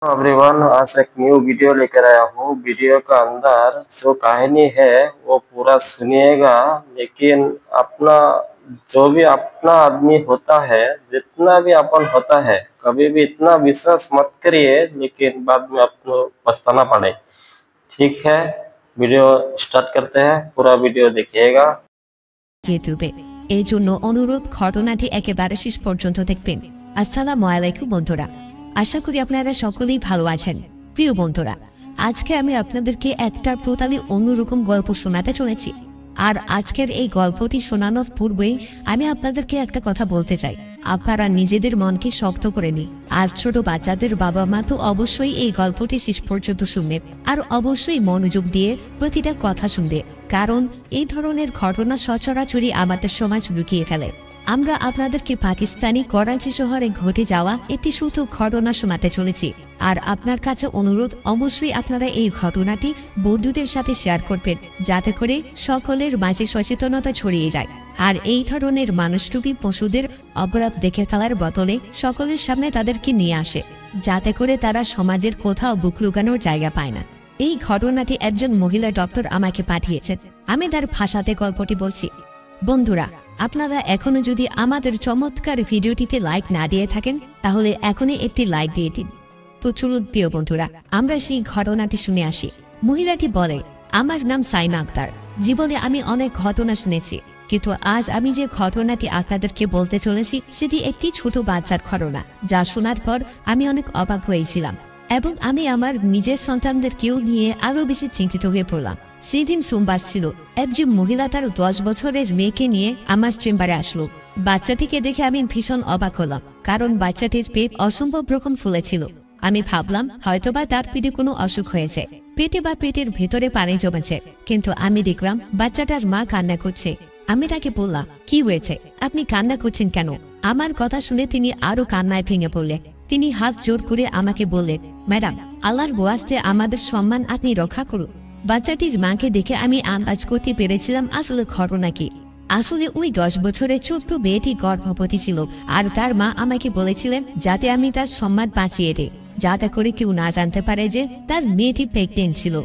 Everyone, आज एक new video लेकर आया हूँ। वीडियो का अंदर जो कहानी है वो पूरा सुनिएगा। लेकिन अपना जो भी अपना आदमी होता है, जितना भी अपन होता है, कभी भी इतना विश्वास मत करिए लेकिन बाद में आपको पछताना पड़े। ठीक है, वीडियो स्टार्ट करते हैं। पूरा वीडियो देखिएगा। ইউটিউবে এই জন্য অনুরোধ ঘটনাটি একেবারে শেষ পর্যন্ত দেখবেন। আসসালামু আলাইকুম বন্ধুরা, আশা করি আপনারা সকলেই ভালো আছেন। প্রিয় বন্ধুরা, আজকে আমি আপনাদেরকে একটা টোটালি অন্যরকম গল্প শোনাতে চলেছি। আর আজকের এই গল্পটি শোনানোর পূর্বেই আমি আপনাদেরকে একটা কথা বলতে চাই, আপনারা নিজেদের মনকে শক্ত করে নিন। আর ছোট বাচ্চাদের বাবা মা তো অবশ্যই এই গল্পটি শেষ পর্যন্ত শুনবে, আর অবশ্যই মনোযোগ দিয়ে প্রতিটা কথা শুনবে, কারণ এই ধরনের ঘটনা সচরাচরই আমাদের সমাজ লুকিয়ে ফেলে। আমরা আপনাদেরকে পাকিস্তানি করাচি শহরে ঘটে যাওয়া একটি সূত্র ঘটনা শোনাতে চলেছি। আর আপনার কাছে অনুরোধ, অবশ্যই আপনারা এই ঘটনাটি বন্ধুদের সাথে শেয়ার করবেন, যাতে করে সকলের মাঝে সচেতনতা ছড়িয়ে যায়। আর এই ধরনের মানুষরূপী পশুদের অপরাধ দেখে ফেলার বদলে সকলের সামনে তাদেরকে নিয়ে আসে, যাতে করে তারা সমাজের কোথাও বুক লুকানোর জায়গা পায় না। এই ঘটনাটি একজন মহিলা ডক্টর আমাকে পাঠিয়েছেন, আমি তার ভাষাতে গল্পটি বলছি। বন্ধুরা, আপনারা এখনো যদি আমাদের চমৎকার ভিডিওটিতে লাইক না দিয়ে থাকেন, তাহলে এখনই একটি লাইক দিয়ে দিন। তো চলুন প্রিয় বন্ধুরা, আমরা সেই ঘটনাটি শুনে আসি। মহিলাটি বলে, আমার নাম সাইমা আক্তার। জীবনে আমি অনেক ঘটনা শুনেছি, কিন্তু আজ আমি যে ঘটনাটি আপনাদেরকে বলতে চলেছি সেটি একটি ছোট বাচ্চার ঘটনা, যা শোনার পর আমি অনেক অবাক হয়েছিলাম, এবং আমি আমার নিজের সন্তানদেরকেও নিয়ে আরো বেশি চিন্তিত হয়ে পড়লাম। সেই দিন সোমবার ছিল। একজন মহিলা তার 10 বছরের মেয়েকে নিয়ে আমার চেম্বারে আসলো। বাচ্চাটিকে দেখে আমি ভীষণ অবাক হলাম, কারণ বাচ্চাটির পেট অসম্ভব রকম ফুলেছিল। আমি ভাবলাম হয়তোবা তার পেটে কোনো অসুখ হয়েছে, পেটে বা পেটের ভেতরে পানি জমেছে। কিন্তু আমি দেখলাম বাচ্চাটার মা কান্না করছে। আমি তাকে বললাম, কি হয়েছে, আপনি কান্না করছেন কেন? আমার কথা শুনে তিনি আরো কান্নায় ভেঙে পড়লেন। তিনি হাত জোর করে আমাকে বললেন, ম্যাডাম, আল্লাহর ওয়াস্তে আমাদের সম্মান আপনি রক্ষা করুন। বাচ্চাটির মাকে দেখে আমি আন্দাজ করতে পেরেছিলাম আসলে ঘটনা কি। আসলে ওই 10 বছরের ছোট্ট মেয়েটি গর্ভবতী ছিল, আর তার মা আমাকে বলেছিলেন যাতে আমি তার সম্মান বাঁচিয়ে দিই, যাতে করে কেউ না জানতে পারে যে তার মেয়েটি প্রেগনেন্ট ছিল।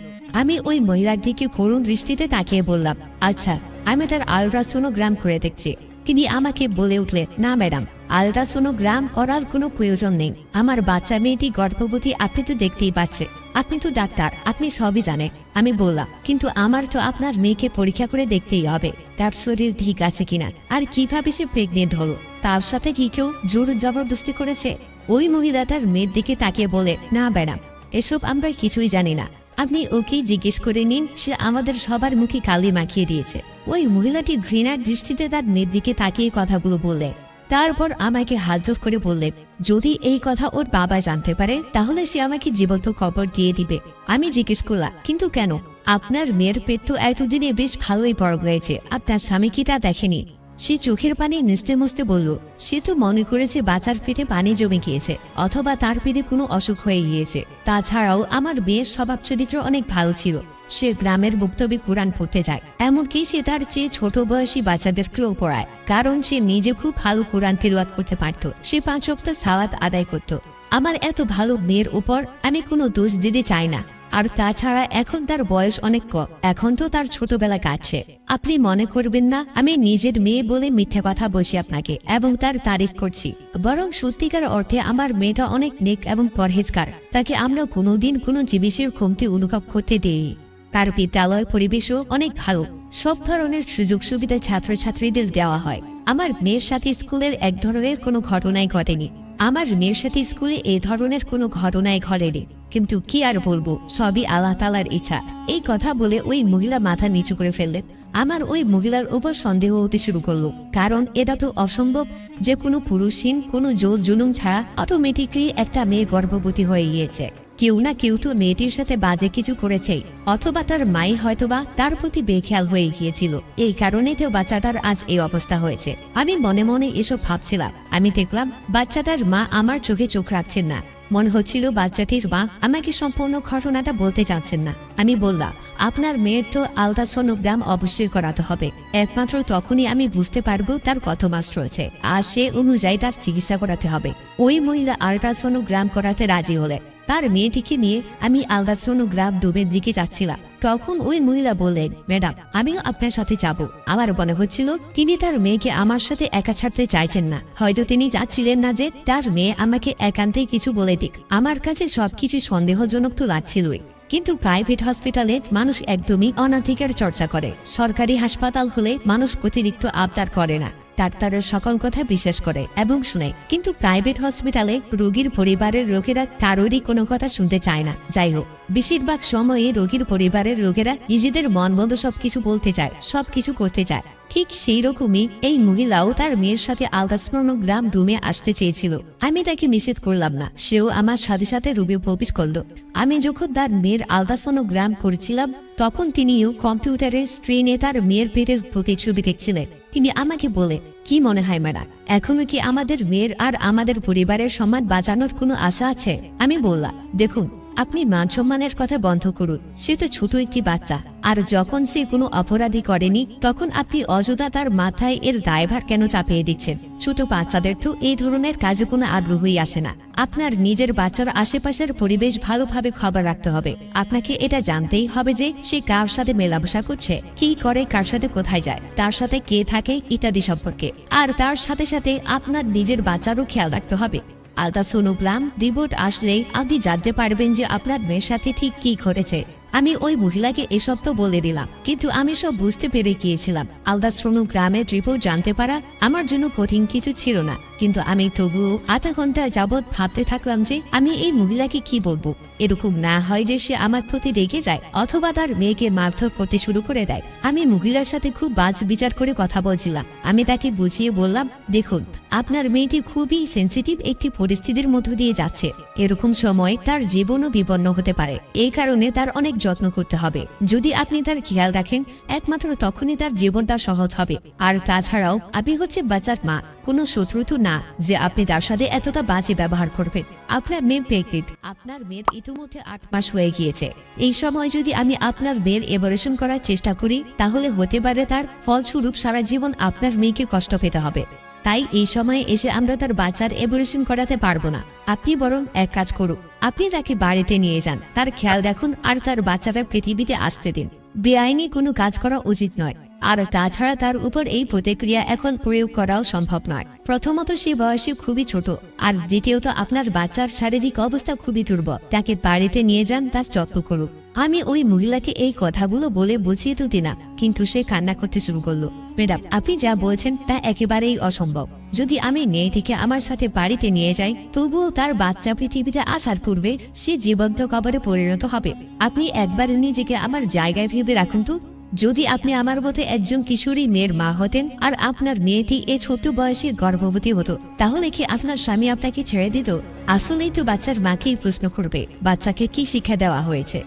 আমি ওই মহিলার দিকে করুণ দৃষ্টিতে তাকিয়ে বললাম, আচ্ছা, আমি তার আলট্রাসোনোগ্রাম করে দেখছি। তিনি আমাকে বলে উঠলেন, না ম্যাডাম, আলট্রাসোনোগ্রাম করার কোনো প্রয়োজন নেই। আমার বাচ্চা মেয়েটি গর্ভবতী, আপনি তো দেখতেই পাচ্ছে, আপনি তো ডাক্তার, আপনি সবই জানেন। আমি বললাম, কিন্তু আমার তো আপনার মেয়েকে পরীক্ষা করে দেখতেই হবে তার শরীর ঠিক আছে কিনা, আর কিভাবে সে প্রেগনেন্ট হলো, তার সাথে কি কেউ জোর জবরদস্তি করেছে? ওই মহিলা তার মেয়ের দিকে তাকিয়ে বলে, না ম্যাডাম, এসব আমরা কিছুই জানি না, আপনি ওকেই জিজ্ঞেস করে নিন, সে আমাদের সবার মুখে কালি মাখিয়ে দিয়েছে। ওই মহিলাটি ঘৃণার দৃষ্টিতে তার মেয়ের দিকে তাকিয়ে কথাগুলো বললে। তারপর আমাকে হাত জোর করে বললে, যদি এই কথা ওর বাবা জানতে পারে তাহলে সে আমাকে জীবন্ত কবর দিয়ে দিবে। আমি জিজ্ঞেস করলাম, কিন্তু কেন? আপনার মেয়ের পেট তো এতদিনে বেশ ভালোই বড় হয়েছে, আপনার স্বামী কি তা দেখেনি? সে চোখের পানি নিস্তে মুছতে বলল, সে তো মনে করেছে বাচ্চার পেটে পানি জমে গিয়েছে, অথবা তার পেটে কোনো অসুখ হয়ে গিয়েছে। তাছাড়াও আমার মেয়ের স্বভাব চরিত্র অনেক ভালো ছিল। সে গ্রামের মুক্তবি কোরআন পড়তে যায়, এমনকি সে তার চেয়ে ছোট বয়সী বাচ্চাদেরকেও পড়ায়, কারণ সে নিজে খুব ভালো কোরআন তিলাওয়াত করতে পারত। সে 5 ওয়াক্ত সালাত আদায় করত। আমার এত ভালো মেয়ের উপর আমি কোনো দোষ দিতে চাই না। আর তাছাড়া এখন তার বয়স অনেক কম, এখন তো তার ছোটবেলা কাটছে। আপনি মনে করবেন না আমি নিজের মেয়ে বলে মিথ্যা কথা বলছি আপনাকে এবং তার তারিফ করছি, বরং সত্যিকার অর্থে আমার মেয়েটা অনেক নেক এবং পরহেজগার। তাকে আমরা কোনোদিন কোনো জিনিসের কমতি অনুভব করতে দিই। তার বিদ্যালয় পরিবেশও অনেক ভালো, সব ধরনের সুযোগ সুবিধা ছাত্রছাত্রীদের দেওয়া হয়। আমার মেয়ের সাথে স্কুলের এক ধরনের কোনো ঘটনাই ঘটেনি। আমার মেয়ের সাথে স্কুলে এই ধরনের কোনো ঘটনাই ঘটেনি, কিন্তু কি আর বলবো, সবই আল্লাহ তাআলার ইচ্ছা। এই কথা বলে ওই মহিলা মাথা নিচু করে ফেললেন। আমার ওই মহিলার উপর সন্দেহ হতে শুরু করলো, কারণ এটা তো অসম্ভব যে কোনো পুরুষহীন কোনো জোর জুলুম ছাড়া অটোমেটিকলি একটা মেয়ে গর্ভবতী হয়ে গিয়েছে। কেউ না কেউ তো মেয়েটির সাথে বাজে কিছু করেছে, অথবা তার মাই হয়তোবা তার প্রতি বেখেয়াল হয়ে গিয়েছিল। এই কারণে তো বাচ্চাটার আজ এই অবস্থা হয়েছে। আমি মনে মনে এসব ভাবছিলাম। আমি দেখলাম বাচ্চাটার মা আমার চোখে চোখ রাখছেন না। মনে হচ্ছিল বাচ্চাটির মা আমাকে সম্পূর্ণ ঘটনাটা বলতে চাচ্ছেন না। আমি বললাম, আপনার মেয়ের তো আলট্রাসোনোগ্রাম অবশ্যই করাতে হবে, একমাত্র তখনই আমি বুঝতে পারবো তার কত মাস রয়েছে, আর সে অনুযায়ী তার চিকিৎসা করাতে হবে। ওই মহিলা আলট্রাসোনোগ্রাম করাতে রাজি হলে। তার মেয়েটিকে নিয়ে আমি আলট্রাসোনোগ্রাফ রুমের দিকে যাচ্ছিলাম। তখন ওই মহিলা বললেন, ম্যাডাম আমিও আপনার সাথে যাব। আমার মনে হচ্ছিল তিনি তার মেয়েকে আমার সাথে একা ছাড়তে চাইছেন না। হয়তো তিনি চাচ্ছিলেন না যে তার মেয়ে আমাকে একান্তে কিছু বলে দিক। আমার কাছে সবকিছু সন্দেহজনক তো লাগছিলই। কিন্তু প্রাইভেট হসপিটালে মানুষ একদমই অনাধিকার চর্চা করে। সরকারি হাসপাতাল হলে মানুষ অতিরিক্ত আবদার করে না, ডাক্তারের সকল কথা বিশ্বাস করে এবং শুনে। কিন্তু প্রাইভেট হসপিটালে রোগীর পরিবারের লোকেরা কারোরই কোনো কথা শুনতে চায় না। যাই হোক, বেশিরভাগ সময়ে রোগীর পরিবারের লোকেরা নিজেদের মন বন্ধ সবকিছু বলতে চায়, সবকিছু করতে চায়। ঠিক সেই রকমই এই মহিলাও তার মেয়ের সাথে আলট্রাসোনোগ্রাম রুমে আসতে চেয়েছিল। আমি তাকে নিষেধ করলাম না, সেও আমার সাথে সাথে রুমে প্রবেশ করলো। আমি যখন তার মেয়ের আলট্রাসোনোগ্রাম করছিলাম তখন তিনিও কম্পিউটারের স্ক্রিনে তার মেয়ের পেটের প্রতিচ্ছবি দেখছিলেন। তিনি আমাকে বলে, কি মনে হয় ম্যাডাম, এখনো কি আমাদের মেয়ের আর আমাদের পরিবারের সম্মান বাঁচানোর কোনো আশা আছে? আমি বললাম, দেখুন আপনি মান সম্মানের কথা বন্ধ করুন। সে তো ছোট একটি বাচ্চা, আর যখন সে কোনো অপরাধী করেনি তখন আপনি অযথা তার মাথায় এর দায়ভার কেন চাপিয়ে দিচ্ছেন? ছোট বাচ্চাদের তো এই ধরনের কাজে কোনো আগ্রহই আসে না। আপনার নিজের বাচ্চার আশেপাশের পরিবেশ ভালোভাবে খবর রাখতে হবে। আপনাকে এটা জানতেই হবে যে সে কার সাথে মেলামেশা করছে, কি করে, কার সাথে কোথায় যায়, তার সাথে কে থাকে ইত্যাদি সম্পর্কে। আর তার সাথে সাথে আপনার নিজের বাচ্চারও খেয়াল রাখতে হবে। আলট্রাসোনোগ্রাম রিপোর্ট আসলেই আপনি জানতে পারবেন যে আপনার মেয়ের সাথে ঠিক কি ঘটেছে। আমি ওই মহিলাকে এসব তো বলে দিলাম, কিন্তু আমি সব বুঝতে পেরে গিয়েছিলাম। আলট্রাসোনোগ্রামের রিপোর্ট জানতে পারা আমার জন্য কঠিন কিছু ছিল না। কিন্তু আমি তবুও আধা ঘন্টা যাবৎ ভাবতে থাকলাম যে আমি এই মহিলাকে কি বলবো। এরকম না হয় যে সে আমার প্রতি রেগে যায় অথবা তার মেয়েকে মারধর করতে শুরু করে দেয়। আমি মহিলার সাথে খুব বাজ বিচার করে কথা বলছিলাম। আমি তাকে বুঝিয়ে বললাম, দেখুন আপনার মেয়েটি খুবই সেন্সিটিভ একটি পরিস্থিতির মধ্য দিয়ে যাচ্ছে। এরকম সময় তার জীবনও বিপন্ন হতে পারে। এই কারণে তার অনেক যত্ন করতে হবে। যদি আপনি তার খেয়াল রাখেন একমাত্র তখনই তার জীবনটা সহজ হবে। আর তাছাড়াও আপনি হচ্ছে বাচ্চার মা, কোনো শত্রু তো না যে আপনি তার সাথে এতটা বাজে ব্যবহার করবেন। আপনার মেয়ে প্রেগনেন্ট, আপনার মেয়ের ইতিমধ্যে 8 মাস হয়ে গিয়েছে। এই সময় যদি আমি আপনার মেয়ের অ্যাবর্শন করার চেষ্টা করি তাহলে হতে পারে তার ফলস্বরূপ সারা জীবন আপনার মেয়েকে কষ্ট পেতে হবে। তাই এই সময় এসে আমরা তার বাচ্চার অ্যাবর্শন করাতে পারবো না। আপনি বরং এক কাজ করুন, আপনি তাকে বাড়িতে নিয়ে যান, তার খেয়াল রাখুন আর তার বাচ্চাটা পৃথিবীতে আসতে দিন। বেআইনি কোনো কাজ করা উচিত নয়। আর তাছাড়া তার উপর এই প্রতিক্রিয়া এখন প্রয়োগ করাও সম্ভব নয়। প্রথমত সে বয়সে খুবই ছোট, আর দ্বিতীয়ত আপনার বাচ্চার শারীরিক অবস্থা খুবই দুর্বল। তাকে বাড়িতে নিয়ে যান, তার যত্ন করুন। আমি ওই মহিলাকে এই কথাগুলো বলে বুঝিয়ে তো দিলাম, কিন্তু সে কান্না করতে শুরু করলো। ম্যাডাম আপনি যা বলছেন তা একেবারেই অসম্ভব। যদি আমি মেয়েটিকে আমার সাথে বাড়িতে নিয়ে যাই তবুও তার বাচ্চা পৃথিবীতে আসার পূর্বে সে জীবন্ত কবরে পরিণত হবে। আপনি একবার নিজেকে আমার জায়গায় ভেবে রাখুন তো। যদি আপনি আমার মতে একজন কিশোরী মেয়ের মা হতেন আর আপনার মেয়েটি এই ছোট বয়সে গর্ভবতী হতো, তাহলে কি আপনার স্বামী আপনাকে ছেড়ে দিত? আসলেই তো বাচ্চার মাকেই প্রশ্ন করবে বাচ্চাকে কি শিক্ষা দেওয়া হয়েছে।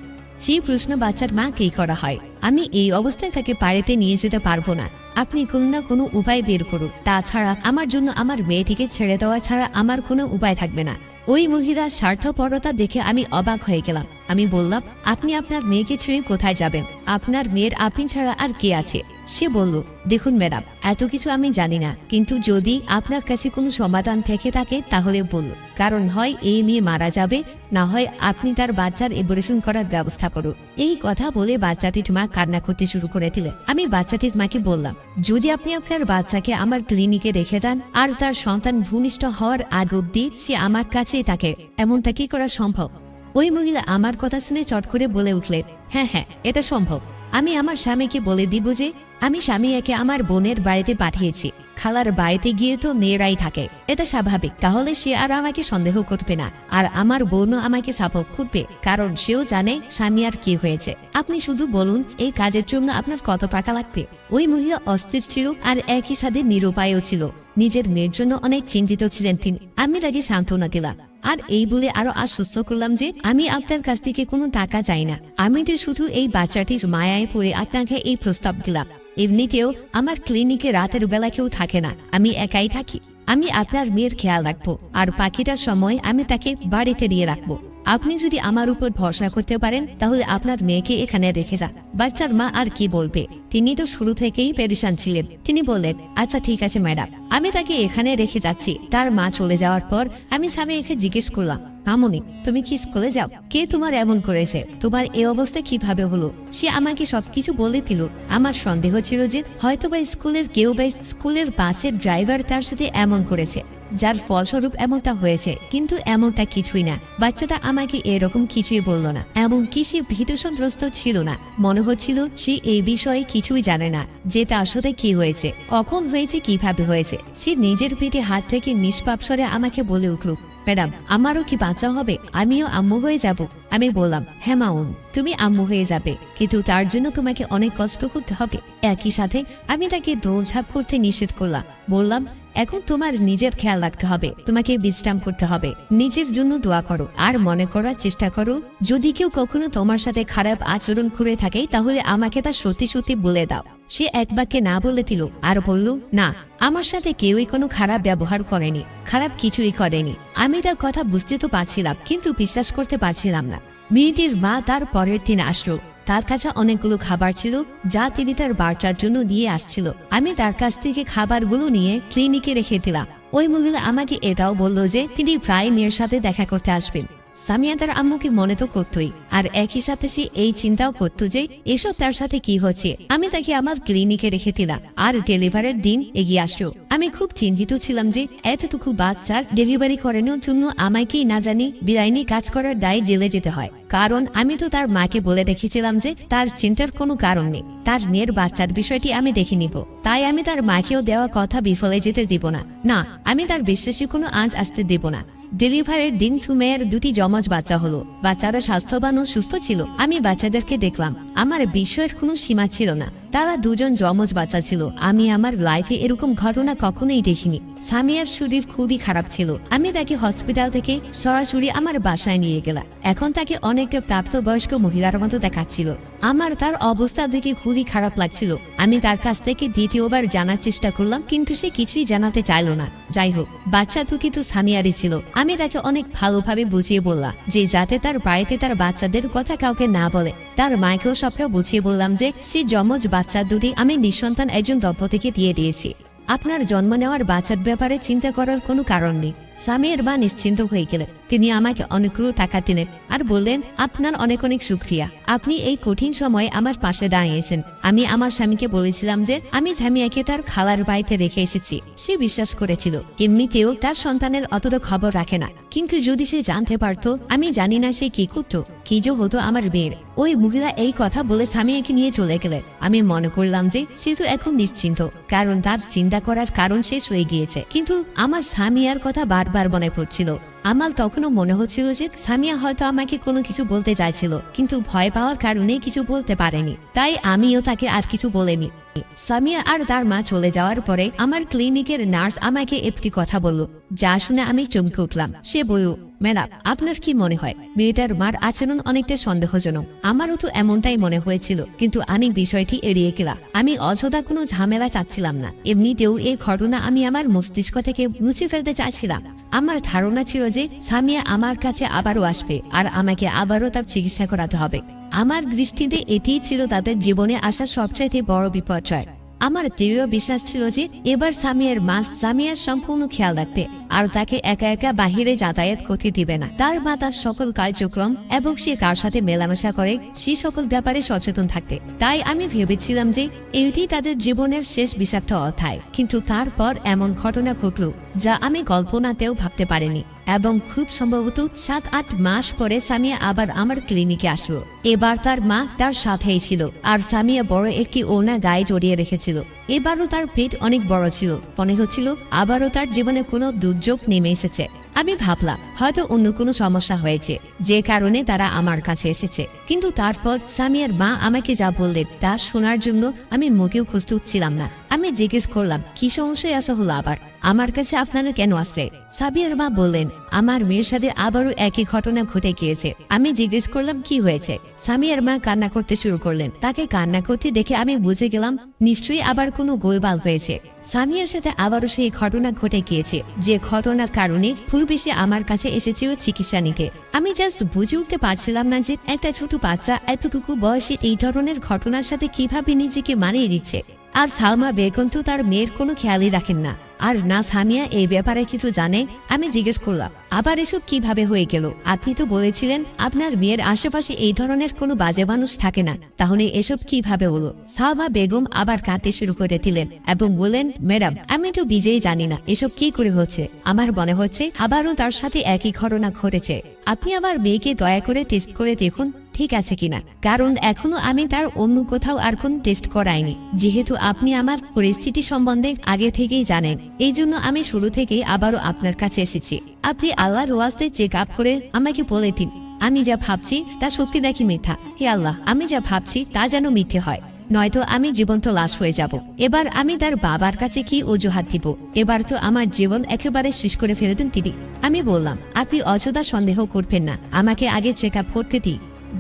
সেই প্রশ্ন বাচ্চার মাকেই করা হয়। আমি এই অবস্থায় তাকে বাড়িতে নিয়ে যেতে পারবো না। আপনি কোনো না কোনো উপায় বের করুন। তাছাড়া আমার জন্য আমার মেয়েটিকে ছেড়ে দেওয়া ছাড়া আমার কোনো উপায় থাকবে না। ওই মহিলার স্বার্থপরতা দেখে আমি অবাক হয়ে গেলাম। আমি বললাম, আপনি আপনার মেয়েকে ছেড়ে কোথায় যাবেন? আপনার মেয়ের আপনি ছাড়া আর কে আছে? সে বলল, দেখুন ম্যাডাম এত কিছু আমি জানি না, কিন্তু যদি আপনার কাছে কোনো সমাধান থেকে থাকে তাহলে বলুন। কারণ হয় এই মেয়ে মারা যাবে, না হয় আপনি তার বাচ্চার অ্যাবর্শন করার ব্যবস্থা করুন। এই কথা বলে বাচ্চাটির মা কান্না করতে শুরু করে দিলেন। আমি বাচ্চাটির মাকে বললাম, যদি আপনি আপনার বাচ্চাকে আমার ক্লিনিকে রেখে যান আর তার সন্তান ভূমিষ্ঠ হওয়ার আগ অব্দি সে আমার কাছেই থাকে, এমনটা কি করা সম্ভব? ওই মহিলা আমার কথা শুনে চট করে বলে উঠলেন, হ্যাঁ হ্যাঁ এটা সম্ভব। আমি আমার স্বামীকে বলে দিব যে আমি স্বামী একে আমার বোনের বাড়িতে পাঠিয়েছি। খালার বাড়িতে গিয়ে তো মেয়েরাই থাকে, এটা স্বাভাবিক। তাহলে সে আর আমাকে সন্দেহ করবে না, আর আমার বোনও আমাকে সাপোর্ট করবে, কারণ সেও জানে স্বামী আর কি হয়েছে। আপনি শুধু বলুন এই কাজের জন্য আপনার কত টাকা লাগবে। ওই মহিলা অস্থির ছিল আর একই সাথে নিরুপায়ও ছিল। নিজের মেয়ের জন্য অনেক চিন্তিত ছিলেন তিনি। আমি তাকে সান্ত্বনা দিলাম আর এই বলে আরো আশ্বস্ত করলাম যে আমি আপনার কাছ থেকে কোনো টাকা চাই না। আমি তো শুধু এই বাচ্চাটির মায়ায় পড়ে আপনাকে এই প্রস্তাব দিলাম। এমনিতেও আমার ক্লিনিকে রাতের বেলা কেউ থাকে না, আমি একাই থাকি। আমি আপনার মেয়ের খেয়াল রাখবো আর বাকিটার সময় আমি তাকে বাড়িতে নিয়ে রাখবো। আপনি যদি আমার উপর ভরসা করতে পারেন তাহলে আপনার মেয়েকে এখানে রেখে যান। বাচ্চার মা আর কি বলবে, তিনি তো শুরু থেকেই পেরেশান ছিলেন। তিনি বললেন, আচ্ছা ঠিক আছে ম্যাডাম, আমি তাকে এখানে রেখে যাচ্ছি। তার মা চলে যাওয়ার পর আমি স্বামীকে জিজ্ঞেস করলাম, মামুনি, তুমি কি স্কুলে যাও? কে তোমার এমন করেছে? তোমার এই অবস্থা কিভাবে হলো? সে আমাকে সবকিছু বলে দিল। আমার সন্দেহ ছিল যে হয়তোবা স্কুলের কেউ বা স্কুলের বাসের ড্রাইভার তার সাথে এমন করেছে, যার ফলস্বরূপ এমনটা হয়েছে। কিন্তু এমনটা কিছুই না। বাচ্চাটা আমাকে এরকম কিছুই বলল না, এমনকি সে ভীতসন্ত্রস্ত ছিল না। মনে হচ্ছিল সে এই বিষয়ে কিছুই জানে না যে তার সাথে কি হয়েছে, কখন হয়েছে, কিভাবে হয়েছে। সে নিজের পিঠে হাত থেকে নিষ্পাপ স্বরে আমাকে বলে উঠল, ম্যাডাম, আমারও কি বাচ্চা হবে? আমিও আম্মু হয়ে যাব? আমি বললাম, হ্যাঁ মাউন, তুমি আম্মু হয়ে যাবে, কিন্তু তার জন্য তোমাকে অনেক কষ্ট করতে হবে। একই সাথে আমি তাকে দৌড়ঝাঁপ করতে নিষেধ করলাম। বললাম, এখন তোমার নিজের খেয়াল রাখতে হবে, তোমাকে বিশ্রাম করতে হবে, নিজের জন্য দোয়া করো, আর মনে করার চেষ্টা করো যদি কেউ কখনো তোমার সাথে খারাপ আচরণ করে থাকে তাহলে আমাকে তা সত্যি সত্যি বলে দাও। সে এক বাক্যে না বলে দিল আর বলল, না, আমার সাথে কেউই কোনো খারাপ ব্যবহার করেনি, খারাপ কিছুই করেনি। আমি তার কথা বুঝতে তো পারছিলাম, কিন্তু বিশ্বাস করতে পারছিলাম না। মেয়েটির মা তার পরের দিন আসলো। তার কাছে অনেকগুলো খাবার ছিল যা তিনি তার বাচ্চার জন্য নিয়ে আসছিল। আমি তার কাছ থেকে খাবারগুলো নিয়ে ক্লিনিকে রেখে দিলাম। ওই মহিলা আমাকে এটাও বলল যে তিনি প্রায় মেয়ের সাথে দেখা করতে আসবেন। সামিয়া তার আম্মুকে মনে তো করতই, আর একই সাথে সে এই চিন্তাও করত যে এসব তার সাথে কি হচ্ছে। আমি তাকে আমার ক্লিনিকে রেখে দিলাম, আর ডেলিভারির দিন এগিয়ে আসলো। আমি খুব চিন্তিত ছিলাম যে এতটুকু বাচ্চার ডেলিভারি করানোর জন্য আমাকেই না জানি বেআইনি কাজ করার দায়ে জেলে যেতে হয়। কারণ আমি তো তার মাকে বলে দেখেছিলাম যে তার চিন্তার কোনো কারণ নেই, তার মেয়ের বাচ্চার বিষয়টি আমি দেখে নিব। তাই আমি তার মাকেও দেওয়া কথা বিফলে যেতে দিব না। না, আমি তার বিশ্বাসী কোনো আঁচ আসতে দেব না। ডেলিভারির দিন সুমেয়ের দুটি যমজ বাচ্চা হলো। বাচ্চারা স্বাস্থ্যবান ও সুস্থ ছিল। আমি বাচ্চাদেরকে দেখলাম, আমার বিস্ময়ের কোনো সীমা ছিল না। তারা দুজন যমজ বাচ্চা ছিল। আমি আমার লাইফে এরকম ঘটনা কখনোই দেখিনি। সামিয়ার শরীর খুবই খারাপ ছিল। আমি তাকে হসপিটাল থেকে সরাসরি আমার বাসায় নিয়ে গেলাম। এখন তাকে অনেকটা প্রাপ্তবয়স্ক মহিলার মতো দেখাচ্ছিল। আমার তার অবস্থা দেখে খুবই খারাপ লাগছিল। আমি তার কাছ থেকে দ্বিতীয়বার জানার চেষ্টা করলাম, কিন্তু সে কিছুই জানাতে চাইল না। যাই হোক, বাচ্চা দুটি তো সামিয়ারই ছিল। আমি তাকে অনেক ভালোভাবে বুঝিয়ে বললাম যে যাতে তার বাড়িতে তার বাচ্চাদের কথা কাউকে না বলে। তার মাকেও সবটা বুঝিয়ে বললাম যে সে যমজ বাচ্চা দুটি আমি নিঃসন্তান একজন দম্পতিকে দিয়ে দিয়েছি। আপনার জন্ম নেওয়ার বাচ্চার ব্যাপারে চিন্তা করার কোনো কারণ নেই। সামিয়ার মা নিশ্চিন্ত হয়ে গেলেন। তিনি আমাকে অনেকগুলো টাকা দিলেন আর বললেন, আপনার অনেক অনেক শুকরিয়া, আপনি এই কঠিন সময়ে আমার পাশে দাঁড়িয়েছেন। আমি আমার স্বামীকে বলেছিলাম যে আমি সামিয়াকে তার খালার বাড়িতে রেখে এসেছি। সে বিশ্বাস করেছিল। এমনিতেও তার সন্তানের অতটা খবর রাখে না, কিন্তু যদি সে জানতে পারতো, আমি জানি না সে কি করতো, কি যে হতো আমার মেয়ের। ওই মহিলা এই কথা বলে সামিয়াকে নিয়ে চলে গেলেন। আমি মনে করলাম যে সে তো এখন নিশ্চিন্ত, কারণ তার চিন্তা করার কারণ শেষ হয়ে গিয়েছে। কিন্তু আমার সামিয়ার কথা বারবার মনে পড়ছিল। আমার তখনও মনে হচ্ছিল যে সামিয়া হয়তো আমাকে কোনো কিছু বলতে চাইছিল, কিন্তু ভয় পাওয়ার কারণে কিছু বলতে পারেনি। তাই আমিও তাকে আর কিছু বলিনি। সামিয়া আর তার মা চলে যাওয়ার পরে আমার ক্লিনিকের নার্স আমাকে একটি কথা বলল, যা শুনে আমি চমকে উঠলাম। সে বলল, ম্যাডাম, আপনার কি মনে হয় মেয়েটার মার আচরণ অনেকটা সন্দেহজনক? আমারও তো এমনটাই মনে হয়েছিল, কিন্তু আমি বিষয়টি এড়িয়ে গেলাম। আমি অযথা কোনো ঝামেলা চাচ্ছিলাম না। এমনিতেও এই ঘটনা আমি আমার মস্তিষ্ক থেকে মুছে ফেলতে চাইছিলাম। আমার ধারণা ছিল যে সামিয়া আমার কাছে আবারও আসবে, আর আমাকে আবারও তার চিকিৎসা করাতে হবে। আমার দৃষ্টিতে এটিই ছিল তাদের জীবনে আসা সবচাইতে বড় বিপর্যয়। আমার দৃঢ় বিশ্বাস ছিল যে এবার সামিয়ার মা সামিয়ার সম্পূর্ণ খেয়াল রাখবে, আর তাকে একা একা বাহিরে যাতায়াত করতে দিবে না। তার মা তার সকল কার্যক্রম এবং সে কার সাথে মেলামেশা করে সেই সকল ব্যাপারে সচেতন থাকতে। তাই আমি ভেবেছিলাম যে এটি তাদের জীবনের শেষ বিষাক্ত অধ্যায়। কিন্তু তারপর এমন ঘটনা ঘটল যা আমি কল্পনাতেও ভাবতে পারিনি। এবং খুব সম্ভবত 7-8 মাস পরে সামিয়া আবার আমার ক্লিনিকে আসলো। এবার তার মা তার সাথেই ছিল, আর সামিয়া বড় একটি ওড়না গায়ে জড়িয়ে রেখেছিল। এবারও তার পেট অনেক বড় ছিল। মনে হচ্ছিল আবারও তার জীবনে কোনো দুর্যোগ নেমে এসেছে। আমি ভাবলাম হয়তো অন্য কোনো সমস্যা হয়েছে, যে কারণে তারা আমার কাছে এসেছে। কিন্তু তারপর সামিয়ার মা আমাকে যা বললেন তা শোনার জন্য আমি মুখেও খুঁজতে উঠছিলাম না। আমি জিজ্ঞেস করলাম, কি সমস্যায় আসা হলো আবার? আমার কাছে আপনারা কেন আসলে? সাবিয়ার মা বললেন, আমার মেয়ের সাথে আবারও একই ঘটনা ঘটে গিয়েছে। আমি জিজ্ঞেস করলাম, কি হয়েছে? সামিয়ার মা কান্না করতে শুরু করলেন। তাকে কান্না করতে দেখে আমি বুঝে গেলাম নিশ্চয়ই আবার কোনো গোলমাল হয়েছে। সামিয়ার সাথে আবারও সেই ঘটনা ঘটে গিয়েছে, যে ঘটনার কারণে পূর্বে সে আমার কাছে এসেছিল চিকিৎসা নিতে। আমি জাস্ট বুঝে উঠতে পারছিলাম না যে একটা ছোট বাচ্চা এতটুকু বয়সে এই ধরনের ঘটনার সাথে কিভাবে নিজেকে মানিয়ে দিচ্ছে। আর সালমা বেগম তো তার মেয়ের কোনো খেয়ালই রাখেন না, আর না সামিয়া এই ব্যাপারে কিছু জানে। আমি জিজ্ঞেস করলাম, আবার এসব কিভাবে হয়ে গেল? আপনি তো বলেছিলেন আপনার মেয়ের আশেপাশে এই ধরনের কোনো বাজে মানুষ থাকে না, তাহলে এসব কিভাবে হলো? সালমা বেগম আবার কাঁদতে শুরু করে দিলেন এবং বললেন, ম্যাডাম আমি তো বিজয়ী জানি না এসব কি করে হচ্ছে। আমার মনে হচ্ছে আবারও তার সাথে একই ঘটনা ঘটেছে। আপনি আবার মেয়েকে দয়া করে টেস্ট করে দেখুন ঠিক আছে কিনা, কারণ এখনো আমি তার অন্য কোথাও আর কোন টেস্ট করাইনি। যেহেতু আপনি আমার পরিস্থিতি সম্বন্ধে আগে থেকেই জানেন, এই জন্য আমি শুরু থেকেই আবারও আপনার কাছে এসেছি। আপনি আল্লাহর ওয়াস্তে চেক আপ করে আমাকে বলে দিন আমি যা ভাবছি তা সত্যি নাকি মিথ্যা। হে আল্লাহ, আমি যা ভাবছি তা যেন মিথ্যে হয়, নয়তো আমি জীবন্ত লাশ হয়ে যাব। এবার আমি তার বাবার কাছে কি অজুহাত দিব? এবার তো আমার জীবন একেবারে শেষ করে ফেলে দেন তিনি। আমি বললাম, আপনি অযথা সন্দেহ করবেন না, আমাকে আগে চেক আপ করতে দিই।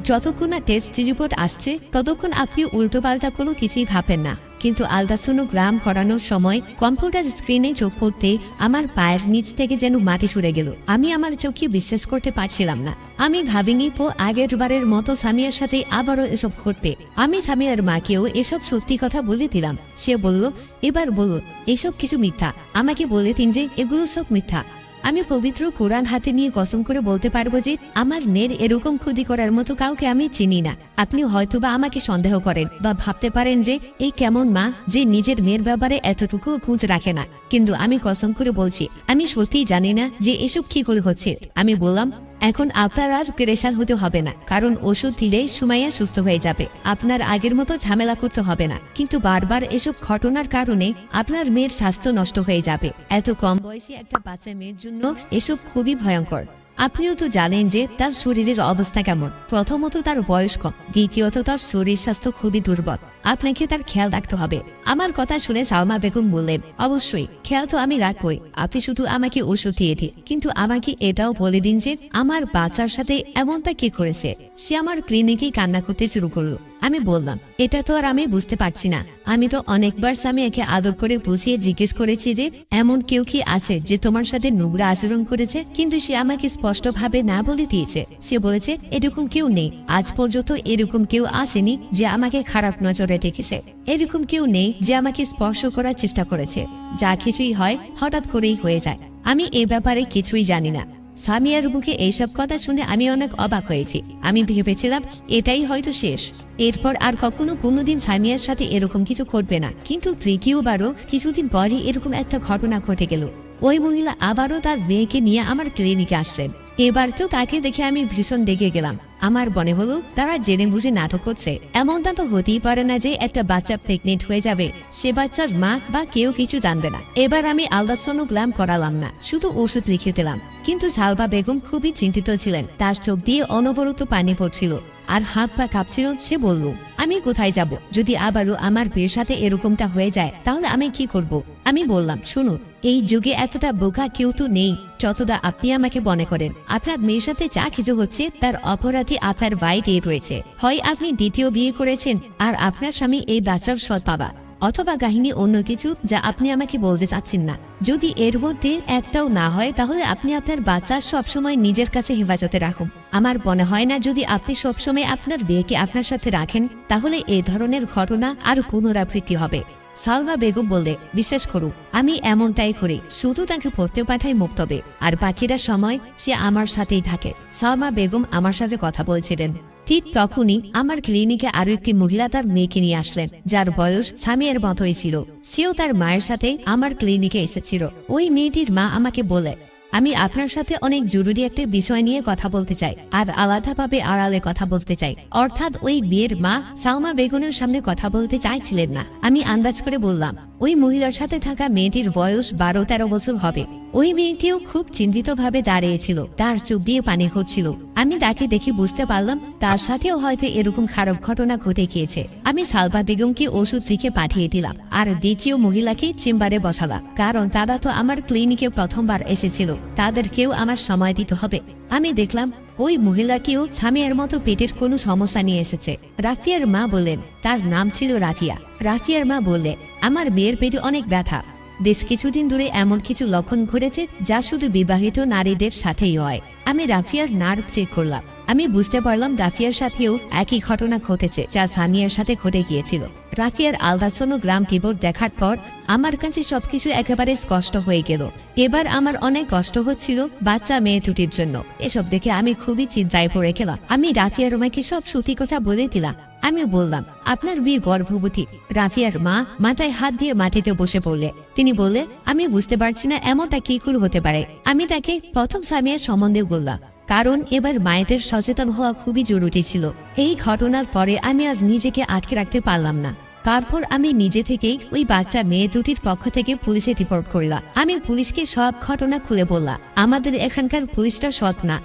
যতক্ষণ না টেস্ট রিপোর্ট আসছে ততক্ষণ আপনি উল্টোপাল্টা কোনো কিছুই ভাবেন না। কিন্তু আলট্রাসোনোগ্রাম করানোর সময় কম্পিউটার স্ক্রিনে চোখ পড়তে আমার পায়ের নিচ থেকে যেন মাটি সরে গেল। আমি আমার চোখে বিশ্বাস করতে পারছিলাম না। আমি ভাবিনি আগের বারের মতো সামিয়ার সাথে আবারও এসব ঘটবে। আমি সামিয়ার মাকেও এসব সত্যি কথা বলে দিলাম। সে বলল, এবার বলুন এসব কিছু মিথ্যা, আমাকে বলে দিন যে এগুলো সব মিথ্যা। আমি পবিত্র কোরআন হাতে নিয়ে কসম করে বলতে পারবো যে আমার মেয়ের এরকম ক্ষতি করার মতো কাউকে আমি চিনি না। আপনি হয়তোবা আমাকে সন্দেহ করেন বা ভাবতে পারেন যে এই কেমন মা যে নিজের মেয়ের ব্যাপারে এতটুকু খোঁজ রাখে না, কিন্তু আমি কসম করে বলছি আমি সত্যিই জানি না যে এসব কি করে হচ্ছে। আমি বললাম, এখন আপনার আর পেরেশান হতে হবে না, কারণ ওষুধ দিলেই সুমাইয়া সুস্থ হয়ে যাবে। আপনার আগের মতো ঝামেলা করতে হবে না, কিন্তু বারবার এসব ঘটনার কারণে আপনার মেয়ের স্বাস্থ্য নষ্ট হয়ে যাবে। এত কম বয়সী একটা বাচ্চা মেয়ের জন্য এসব খুবই ভয়ঙ্কর। আপনিও তো জানেন যে তার শরীরের অবস্থা কেমন। প্রথমত তার বয়স কম, দ্বিতীয়ত তার শরীর স্বাস্থ্য খুবই দুর্বল। আপনাকে তার খেয়াল রাখতে হবে। আমার কথা শুনে সালমা বেগম বললেন, অবশ্যই খেয়াল তো আমি রাখবই, আপনি শুধু আমাকে ওষুধ দিয়ে দিন, কিন্তু আমাকে এটাও বলে দিন যে আমার বাচ্চার সাথে এমনটা কি করেছে। সে আমার ক্লিনিকেই কান্না করতে শুরু করলো। আমি বললাম, এটা তো আর আমি বুঝতে পারছি না। আমি তো অনেকবার সামিয়াকে আদর করে বুঝিয়ে জিজ্ঞেস করেছি যে এমন কেউ কি আছে যে তোমার সাথে নোংরা আচরণ করেছে, কিন্তু সে আমাকে স্পষ্টভাবে না বলে দিয়েছে। সে বলেছে এরকম কেউ নেই, আজ পর্যন্ত এরকম কেউ আসেনি যে আমাকে খারাপ নজরে দেখেছে, এরকম কেউ নেই যে আমাকে স্পর্শ করার চেষ্টা করেছে। যা কিছুই হয় হঠাৎ করেই হয়ে যায়। আমি এ ব্যাপারে কিছুই জানি না। সামিয়ার মুখে এইসব কথা শুনে আমি অনেক অবাক হয়েছি। আমি ভেবেছিলাম এটাই হয়তো শেষ, এরপর আর কখনো কোনোদিন সামিয়ার সাথে এরকম কিছু ঘটবে না। কিন্তু তৃতীয়বারও কিছুদিন পরই এরকম একটা ঘটনা ঘটে গেল। ওই মহিলা আবারও তার মেয়েকে নিয়ে আমার ক্লিনিকে আসলেন। এবার তো তাকে দেখে আমি ভীষণ রেগে গেলাম। আমার মনে হলো তারা জেনে বুঝে নাটক করছে। এমনটা তো হতেই পারে না যে একটা বাচ্চা প্রেগনেন্ট হয়ে যাবে, সে বাচ্চার মা বা কেউ কিছু জানবে না। এবার আমি আলট্রাসোনোগ্রাম করালাম না, শুধু ওষুধ লিখে দিলাম। কিন্তু সালমা বেগম খুবই চিন্তিত ছিলেন। তার চোখ দিয়ে অনবরত পানি পড়ছিল আর হাত পা কাঁপছিল। সে বলল, আমি কোথায় যাব? যদি আবারও আমার বিয়ের সাথে এরকমটা হয়ে যায় তাহলে আমি কি করব? আমি বললাম, শুনুন, এই যুগে এতটা বোকা কেউ তো নেই যতটা আপনি আমাকে মনে করেন। আপনার মেয়ের সাথে যা কিছু হচ্ছে তার অপরাধী আপনার ভাইতে রয়েছে। হয় আপনি দ্বিতীয় বিয়ে করেছেন আর আপনার স্বামী এই বাচ্চার সৎ বাবা, অথবা কাহিনী অন্য কিছু যা আপনি আমাকে বলতে চাচ্ছেন না। যদি এর মধ্যে একটাও না হয় তাহলে আপনি আপনার বাচ্চা সবসময় নিজের কাছে হেফাজতে রাখুন। আমার মনে হয় না যদি আপনি সবসময় আপনার বিয়েকে আপনার সাথে রাখেন তাহলে এই ধরনের ঘটনা আর পুনরাবৃত্তি হবে। সালমা বেগম বললে, বিশ্বাস করুন আমি এমনটাই করি, শুধু তাকে পড়তে পাঠাই মুক্তবে, আর বাকিরা সময় সে আমার সাথেই থাকে। সালমা বেগম আমার সাথে কথা বলছিলেন। ঠিক তখনই আমার ক্লিনিকে আরো একটি মহিলা তার মেয়েকে নিয়ে আসলেন, যার বয়স সামিয়ার মতোই ছিল। সেও তার মায়ের সাথে আমার ক্লিনিকে এসেছিল। ওই মেয়েটির মা আমাকে বলে, আমি আপনার সাথে অনেক জরুরি একটা বিষয় নিয়ে কথা বলতে চাই, আর আলাদাভাবে আড়ালে কথা বলতে চাই। অর্থাৎ ওই মেয়ের মা সালমা বেগমের সামনে কথা বলতে চাইছিলেন না। আমি আন্দাজ করে বললাম, ওই মহিলার সাথে থাকা মেয়েটির বয়স 12-13 বছর হবে। ওই মেয়েটিও খুব চিন্তিতভাবে দাঁড়িয়েছিল, তার চোখ দিয়ে পানি ঘটছিল। আমি তাকে দেখে বুঝতে পারলাম তার সাথেও হয়তো এরকম খারাপ ঘটনা ঘটে গিয়েছে। আমি সালমা বেগমকে ওষুধ লিখে পাঠিয়ে দিলাম আর দ্বিতীয় মহিলাকে চেম্বারে বসালাম, কারণ তারা তো আমার ক্লিনিকে প্রথমবার এসেছিল, তাদেরকেও আমার সময় দিতে হবে। আমি দেখলাম ওই মহিলাকেও সামিয়ার মতো পেটের কোনো সমস্যা নিয়ে এসেছে। রাফিয়ার মা বললেন, তার নাম ছিল রাফিয়া। রাফিয়ার মা বললে, আমার মেয়ের পেটে অনেক ব্যথা। বেশ কিছুদিন ধরে এমন কিছু লক্ষণ ঘটেছে যা শুধু বিবাহিত নারীদের সাথেই হয়। আমি রাফিয়ার নার্ভ চেক করলাম। আমি বুঝতে পারলাম রাফিয়ার সাথেও একই ঘটনা ঘটেছে যা সামিয়ার সাথে ঘটে গিয়েছিল। রাফিয়ার আলট্রাসোনোগ্রাম রিপোর্ট দেখার পর আমার কাছে সবকিছু একেবারে স্পষ্ট হয়ে গেল। এবার আমার অনেক কষ্ট হচ্ছিল বাচ্চা মেয়ে দুটির জন্য। এসব দেখে আমি খুবই চিন্তায় পড়ে গেলাম। আমি রাফিয়ার মাকে সব সত্যি কথা বলে দিলাম। আমি বললাম, আপনার বিয়ে গর্ভবতী। রাফিয়ার মা মাথায় হাত দিয়ে মাটিতে বসে পড়লে। তিনি বললে, আমি বুঝতে পারছি না এমনটা কি করে হতে পারে। আমি তাকে প্রথম সামিয়ার সম্বন্ধে বললাম, কারণ এবার মায়েদের সচেতন হওয়া খুবই জরুরি ছিল। এই ঘটনার পরে আমি আর নিজেকে আটকে রাখতে পারলাম না। তারপর আমি নিজে থেকেই ওই বাচ্চা মেয়ে দুটির পক্ষ থেকে পুলিশে রিপোর্ট করলাম। আমি পুলিশকে সব ঘটনা খুলে বললাম। আমাদের এখানকার পুলিশটা সৎ না,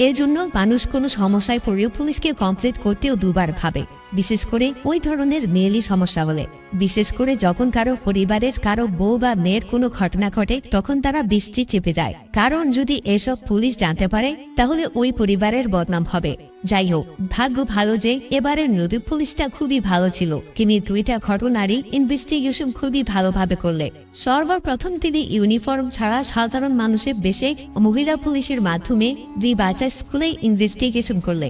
এর জন্য মানুষ কোনো সমস্যায় পড়েও পুলিশকে কমপ্লেন করতেও দুবার ভাবে, বিশেষ করে ওই ধরনের মেয়েলি সমস্যা হলে। বিশেষ করে যখন কারো পরিবারের কারো বউ বা মেয়ের কোনো ঘটনা ঘটে, তখন তারা বৃষ্টি চেপে যায়। কারণ যদি এসব পুলিশ জানতে পারে তাহলে ওই পরিবারের বদনাম হবে। যাই হোক, ভাগ্য ভালো যে এবারের নদী পুলিশটা খুবই ভালো ছিল। তিনি দুইটা ঘটনারই ইনভেস্টিগেশন খুবই ভালোভাবে করলে। সর্বপ্রথম তিনি ইউনিফর্ম ছাড়া সাধারণ মানুষের বেশে মহিলা পুলিশের মাধ্যমে দুই বাচ্চা স্কুলে ইনভেস্টিগেশন করলে।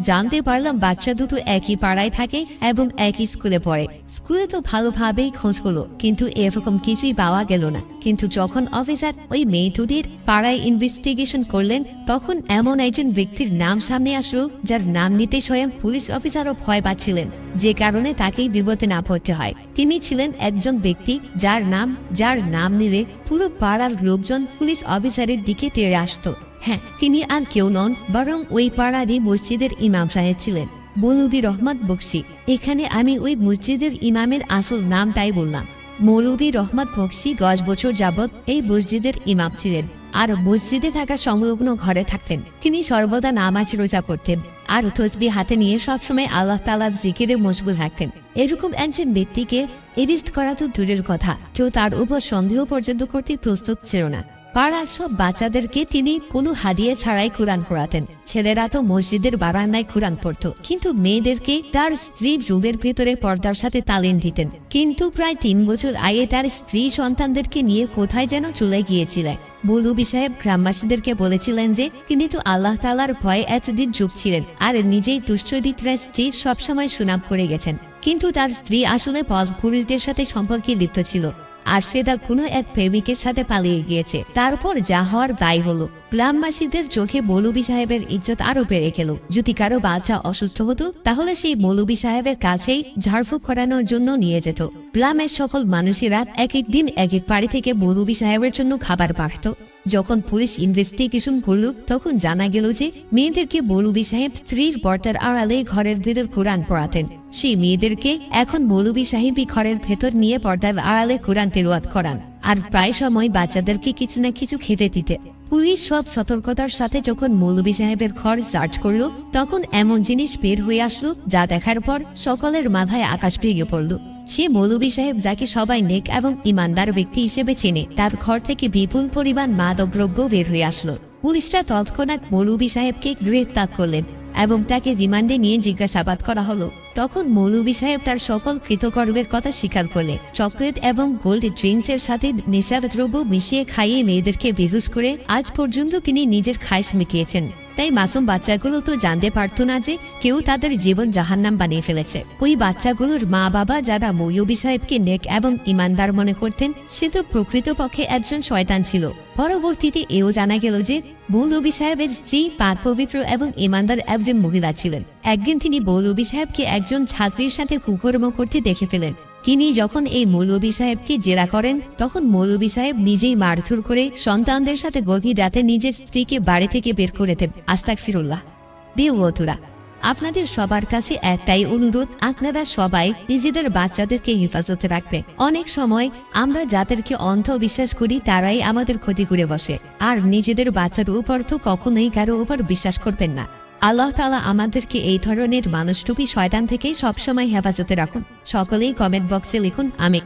জানতে পারলাম বাচ্চা দুটো একই পাড়ায় থাকে এবং একই স্কুলে পড়ে। স্কুলে তো ভালোভাবেই খোঁজ হলো, কিন্তু এরকম কিছুই পাওয়া গেল না। কিন্তু যখন অফিসার ওই মেয়ে দুটির পাড়ায় ইনভেস্টিগেশন করলেন, তখন এমন একজন ব্যক্তির নাম সামনে আসলো যার নাম নিতে স্বয়ং পুলিশ অফিসারও ভয় পাচ্ছিলেন, যে কারণে তাকেই বিপদে না পড়তে হয়। তিনি ছিলেন একজন ব্যক্তি যার নাম নিলে পুরো পাড়ার লোকজন পুলিশ অফিসারের দিকে তেড়ে আসতো। হ্যাঁ, তিনি আর কেউ নন, বরং ওই পাড়ারই মসজিদের ইমাম সাহেব ছিলেন, মৌলভী রহমত বক্সি। এখানে আমি ওই মসজিদের ইমামের আসল নামটাই বললাম। মৌলভী রহমত বক্সি 10 বছর যাবৎ এই মসজিদের ইমাম ছিলেন আর মসজিদে থাকা সংলগ্ন ঘরে থাকতেন। তিনি সর্বদা নামাজ রোজা করতেন আর তসবিহ হাতে নিয়ে সবসময় আল্লাহ তাআলার জিকিরে মশগুল থাকতেন। এরকম একজন ব্যক্তিকে এরেস্ট করা তো দূরের কথা, কেউ তার উপর সন্দেহ পর্যন্ত করতে প্রস্তুত ছিল না। পাড়ার সব বাচ্চাদেরকে তিনি কোনো হাদিয়া ছাড়াই কোরআন পড়াতেন। ছেলেরা তো মসজিদের বারান্দায় কোরআন পড়ত, কিন্তু মেয়েদেরকে তার স্ত্রীর রুমের ভেতরে পর্দার সাথে তালিম দিতেন। কিন্তু প্রায় 3 বছর আগে তার স্ত্রী সন্তানদেরকে নিয়ে কোথায় যেন চলে গিয়েছিলেন। মৌলভী সাহেব গ্রামবাসীদেরকে বলেছিলেন যে তিনি তো আল্লাহ তাআলার ভয়ে এতদিন চুপ ছিলেন আর নিজেই দুশ্চরিত্রা স্ত্রীর সবসময় সুনাম করে গেছেন। কিন্তু তার স্ত্রী আসলে পুরুষদের সাথে সম্পর্কে লিপ্ত ছিল আর সে তার কোনো এক প্রেমিকের সাথে পালিয়ে গিয়েছে। তারপর যা হওয়ার তাই হলো। গ্রামবাসীদের চোখে মৌলভী সাহেবের ইজ্জত আরো বেড়ে গেল। যদি কারো বাচ্চা অসুস্থ হতো তাহলে সেই মৌলভী সাহেবের কাছেই ঝাড়ফুঁক করানোর জন্য নিয়ে যেত। গ্রামের সকল মানুষেরা এক এক দিন এক এক বাড়ি থেকে মৌলভী সাহেবের জন্য খাবার পাঠাত। যখন পুলিশ ইনভেস্টিগেশন করল, তখন জানা গেল যে মেয়েদেরকে মৌলভী সাহেব স্ত্রীর পর্দার আড়ালে ঘরের ভেতর কোরআন পড়াতেন। সেই মেয়েদেরকে এখন মৌলভী সাহেবই ঘরের ভেতর নিয়ে পর্দার আড়ালে কোরআন তেলাওয়াত করান আর প্রায় সময় বাচ্চাদেরকে কিছু না কিছু খেতে দিতে। পুলিশ সব সতর্কতার সাথে যখন মৌলভী সাহেবের ঘর সার্চ করল, তখন এমন জিনিস বের হয়ে আসলো যা দেখার পর সকলের মাথায় আকাশ ভেঙে পড়ল। সে মৌলভী সাহেব, যাকে সবাই নেক এবং ইমানদার ব্যক্তি হিসেবে চেনে, তার ঘর থেকে বিপুল পরিমাণ মাদকদ্রব্য বের হয়ে আসলো। পুলিশরা তৎক্ষণাৎ মৌলভী সাহেবকে গ্রেফতার করলেন এবং তাকে রিমান্ডে নিয়ে জিজ্ঞাসাবাদ করা হলো। তখন মৌলভী সাহেব তার সকল কৃতকর্মের কথা স্বীকার করলে। চকলেট এবং গোল্ড ড্রিঙ্কস এর সাথে নেশার দ্রব্য মিশিয়ে খাইয়ে মেয়েদেরকে বেহুশ করে আজ পর্যন্ত তিনি নিজের খায়েশ মিটিয়েছেন। তাই মাসুম বাচ্চাগুলো তো জানতে পারতো না যে কেউ তাদের জীবন জাহান্নাম বানিয়ে ফেলেছে। ওই বাচ্চাগুলোর মা বাবা যারা মৌলভী সাহেবকে নেক এবং ইমানদার মনে করতেন, সে তো প্রকৃতপক্ষে একজন শয়তান ছিল। পরবর্তীতে এও জানা গেল যে মৌলভী সাহেবের স্ত্রী পাক পবিত্র এবং ইমানদার একজন মহিলা ছিলেন। একদিন তিনি মৌলভী সাহেবকে একজন ছাত্রীর সাথে কুকর্ম করতে দেখে ফেলেন। তিনি যখন এই মৌলভী সাহেবকে জেরা করেন, তখন মৌলভী সাহেব নিজেই মারধর করে সন্তানদের সাথে গভীর রাতে নিজের স্ত্রীকে বাড়ি থেকে বের করে দেন। আস্তাগফিরুল্লাহ। প্রিয় বন্ধুরা, আপনাদের সবার কাছে একটাই অনুরোধ, আপনারা সবাই নিজেদের বাচ্চাদেরকে হেফাজতে রাখবে। অনেক সময় আমরা যাদেরকে অন্ধ বিশ্বাস করি তারাই আমাদের ক্ষতি করে বসে, আর নিজেদের বাচ্চার উপর তো কখনোই কারো উপর বিশ্বাস করবেন না। আল্লাহ তাআলা আমাদেরকে এই ধরনের মানুষটুপি শয়তান থেকে সবসময় হেফাজতে রাখুন। সকলেই কমেন্ট বক্সে লিখুন আমিন।